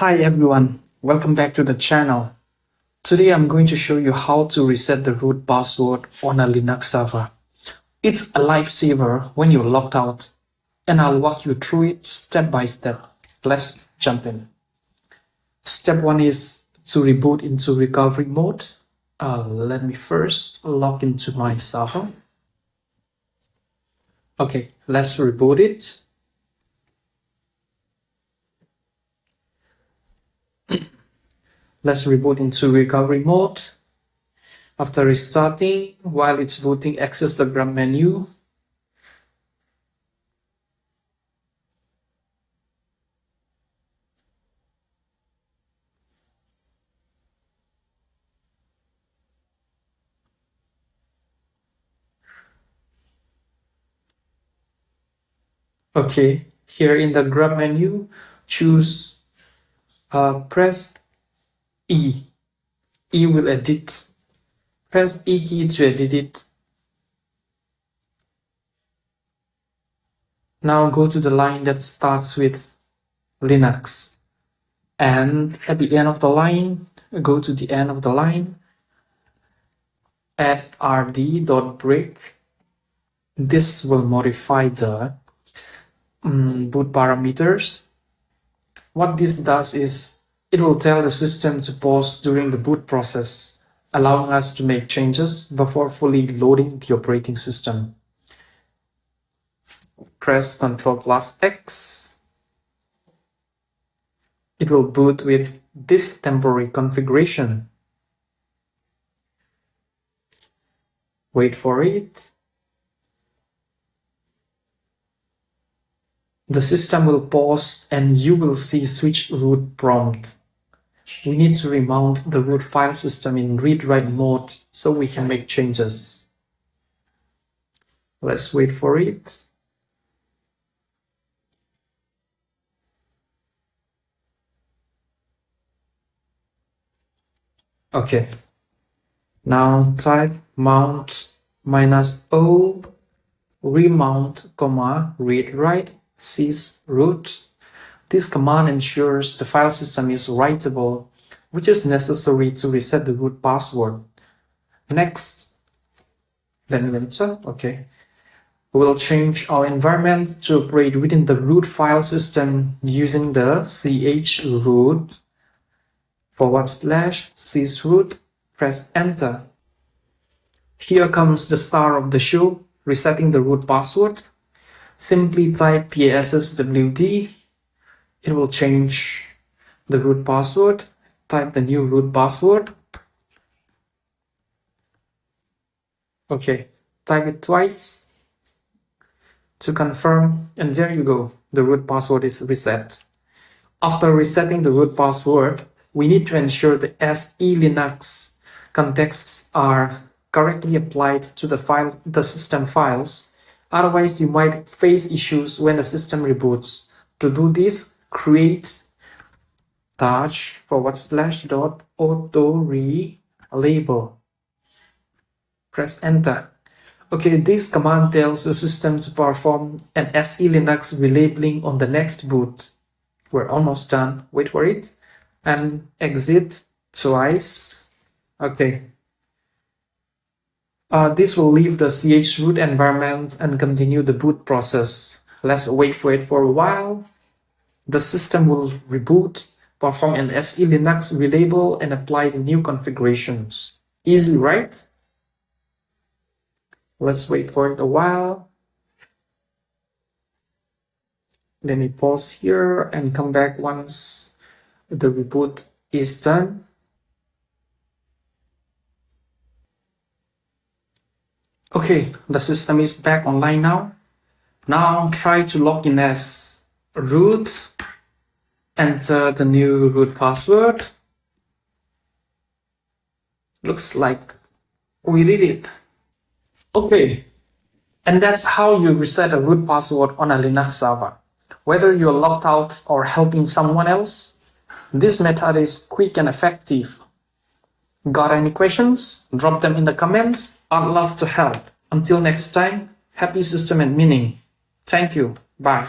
Hi everyone, welcome back to the channel. Today I'm going to show you how to reset the root password on a Linux server. It's a lifesaver when you're locked out, and I'll walk you through it step by step. Let's jump in. Step 1 is to reboot into recovery mode. Let me first log into my server. Okay, let's reboot it. Let's reboot into recovery mode. After restarting, while it's booting, access the GRUB menu. Okay, here in the GRUB menu, choose press E. E will edit. Press E key to edit it. Now go to the line that starts with Linux. And at the end of the line, go to the end of the line, add rd.break. This will modify the boot parameters. What this does is it will tell the system to pause during the boot process, allowing us to make changes before fully loading the operating system. Press Ctrl+X. It will boot with this temporary configuration. Wait for it. The system will pause and you will see switch root prompt. We need to remount the root file system in read-write mode so we can make changes. Let's wait for it. Okay. Now type mount -o remount, read-write sys root. This command ensures the file system is writable, which is necessary to reset the root password. Next, then enter. Okay. We'll change our environment to operate within the root file system using the chroot /sysroot. Press enter. Here comes the star of the show, resetting the root password. Simply type passwd. It will change the root password. Type the new root password. Okay, type it twice to confirm, and there you go. The root password is reset. After resetting the root password, we need to ensure the SE-Linux contexts are correctly applied to the system files. Otherwise, you might face issues when the system reboots. To do this, create /.auto-relabel. Press enter. Okay, this command tells the system to perform an SE-Linux relabeling on the next boot. We're almost done. Wait for it. And exit twice. Okay. This will leave the chroot environment and continue the boot process. Let's wait for it for a while. The system will reboot, perform an SE-Linux relabel, and apply the new configurations. Easy, right? Let's wait for it a while. Let me pause here and come back once the reboot is done. Okay, the system is back online now. Now try to log in as root. Enter the new root password. Looks like we did it. Okay, and that's how you reset a root password on a Linux server. Whether you're locked out or helping someone else, this method is quick and effective. Got any questions? Drop them in the comments. I'd love to help. Until next time, happy system admining. Thank you. Bye.